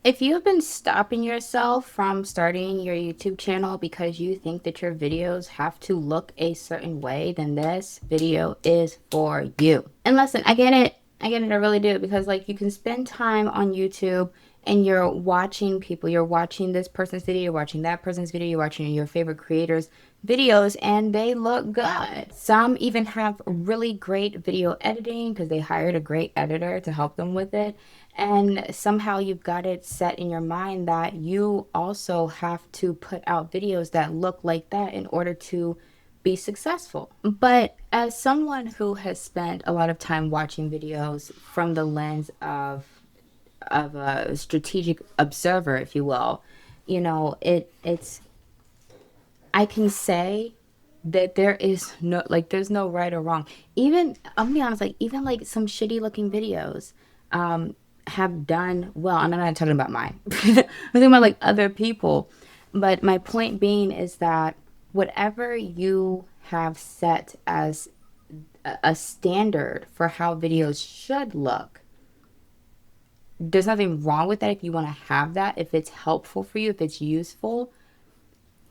If you have been stopping yourself from starting your YouTube channel because you think that your videos have to look a certain way, then this video is for you. And listen, I get it. I get it. I really do. Because, like, you can spend time on YouTube and you're watching people. You're watching this person's video, you're watching that person's video, you're watching your favorite creators' videos, and they look good. Some even have really great video editing because they hired a great editor to help them with it. And somehow you've got it set in your mind that you also have to put out videos that look like that in order to be successful. But as someone who has spent a lot of time watching videos from the lens of a strategic observer, if you will, it's I can say that there is no, like, there's no right or wrong. Even, I'm gonna be honest, like, even like some shitty looking videos have done well. And I'm not talking about mine. I'm talking about like other people. But my point being is that whatever you have set as a standard for how videos should look, there's nothing wrong with that if you want to have that, if it's helpful for you, if it's useful.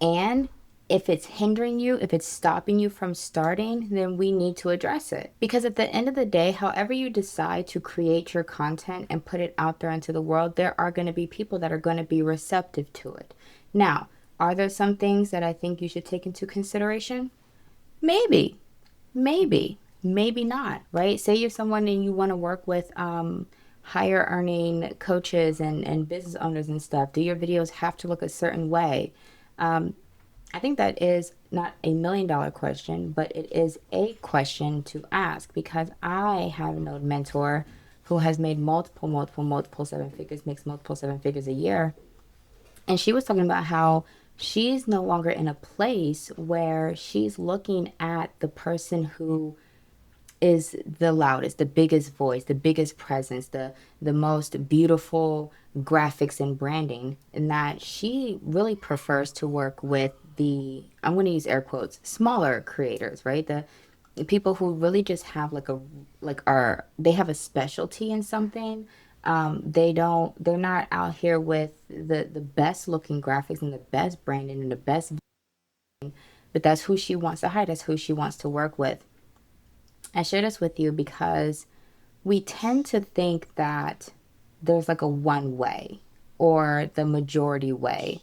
And if it's hindering you, if it's stopping you from starting, then we need to address it. Because at the end of the day, however you decide to create your content and put it out there into the world, there are going to be people that are going to be receptive to it. Now, are there some things that I think you should take into consideration? Maybe, maybe not, right? Say you're someone and you want to work with higher earning coaches and business owners and stuff. Do your videos have to look a certain way? I think that is not $1 million question, but it is a question to ask because I have an old mentor who has made multiple seven figures, makes multiple seven figures a year. And she was talking about how she's no longer in a place where she's looking at the person who is the loudest, the biggest voice, the biggest presence, the most beautiful graphics and branding, and that she really prefers to work with the, I'm going to use air quotes, smaller creators, right? The people who really just have like a, like, are, they have a specialty in something. They're not out here with the best looking graphics and the best branding and the best, but that's who she wants to hire. That's who she wants to work with. I share this with you because we tend to think that there's like a one way or the majority way.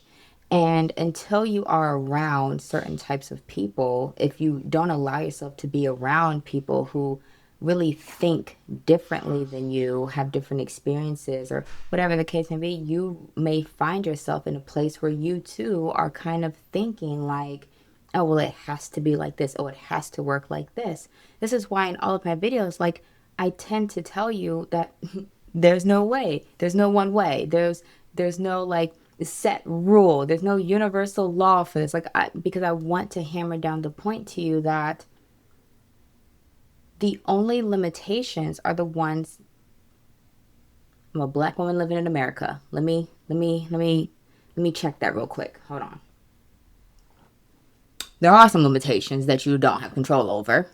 And until you are around certain types of people, if you don't allow yourself to be around people who really think differently than you, have different experiences, or whatever the case may be, you may find yourself in a place where you too are kind of thinking like, oh, well, it has to be like this. Oh, it has to work like this. This is why in all of my videos, like, I tend to tell you that there's no way. There's no one way. There's no like set rule. There's no universal law for this. Like, because I want to hammer down the point to you that the only limitations are the ones. I'm a black woman living in America. Let me check that real quick. Hold on. There are some limitations that you don't have control over,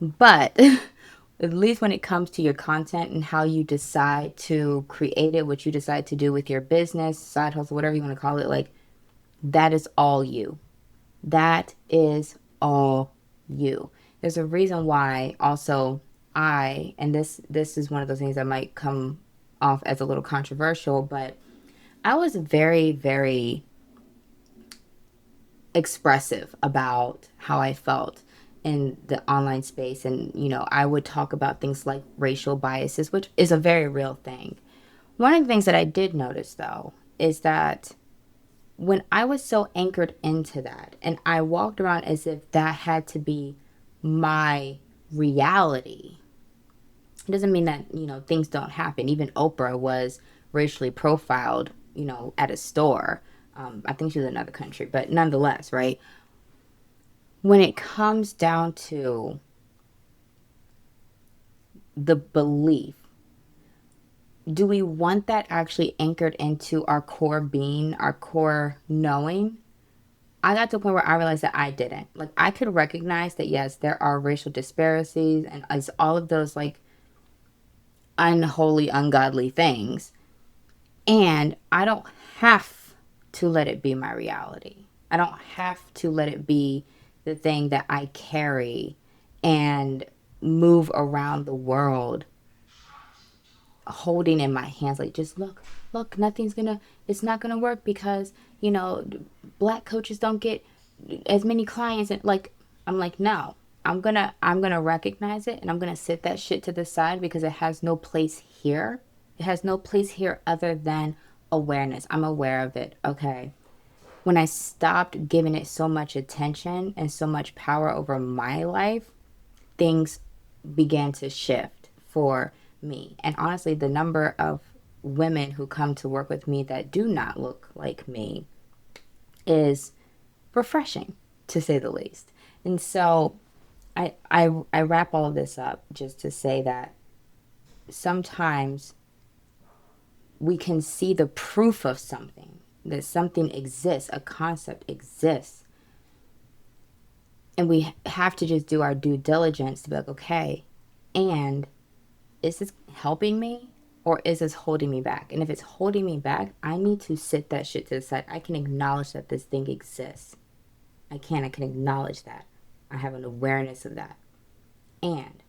but at least when it comes to your content and how you decide to create it, what you decide to do with your business, side hustle, whatever you want to call it, like, that is all you. That is all you. There's a reason why also and this is one of those things that might come off as a little controversial, but I was very, very expressive about how I felt in the online space. And, I would talk about things like racial biases, which is a very real thing. One of the things that I did notice, though, is that when I was so anchored into that and I walked around as if that had to be my reality, it doesn't mean that, things don't happen. Even Oprah was racially profiled, at a store. I think she was in another country, but nonetheless, right? When it comes down to the belief, do we want that actually anchored into our core being, our core knowing? I got to a point where I realized that I didn't. Like, I could recognize that, yes, there are racial disparities and all of those, like, unholy, ungodly things. And I don't have to let it be my reality. I don't have to let it be the thing that I carry and move around the world holding in my hands, like, just look, it's not gonna work because, black coaches don't get as many clients. And like, I'm like, no, I'm gonna recognize it, and I'm gonna sit that shit to the side because it has no place here. It has no place here other than awareness. I'm aware of it, okay? When I stopped giving it so much attention and so much power over my life, things began to shift for me. And honestly, the number of women who come to work with me that do not look like me is refreshing, to say the least. And so I wrap all of this up just to say that sometimes we can see the proof of something, that something exists, a concept exists. And we have to just do our due diligence to be like, okay, and is this helping me or is this holding me back? And if it's holding me back, I need to sit that shit to the side. I can acknowledge that this thing exists. I can acknowledge that. I have an awareness of that. And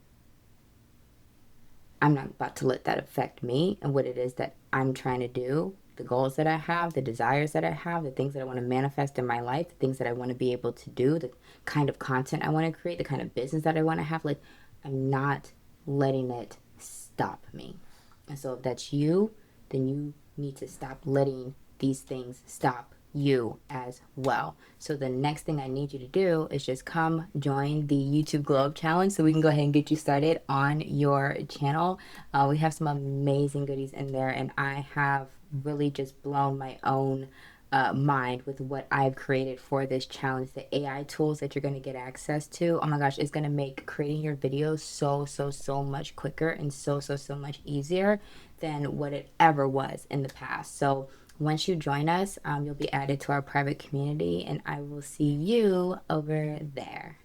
I'm not about to let that affect me and what it is that I'm trying to do, the goals that I have, the desires that I have, the things that I want to manifest in my life, the things that I want to be able to do, the kind of content I want to create, the kind of business that I want to have. Like, I'm not letting it stop me. And so if that's you, then you need to stop letting these things stop you as well. So the next thing I need you to do is just come join the YouTube Glow Up Challenge so we can go ahead and get you started on your channel. We have some amazing goodies in there, and I have really just blown my own mind with what I've created for this challenge. The AI tools that you're going to get access to, oh my gosh, it's going to make creating your videos so much quicker and so much easier than what it ever was in the past. So once you join us, you'll be added to our private community, and I will see you over there.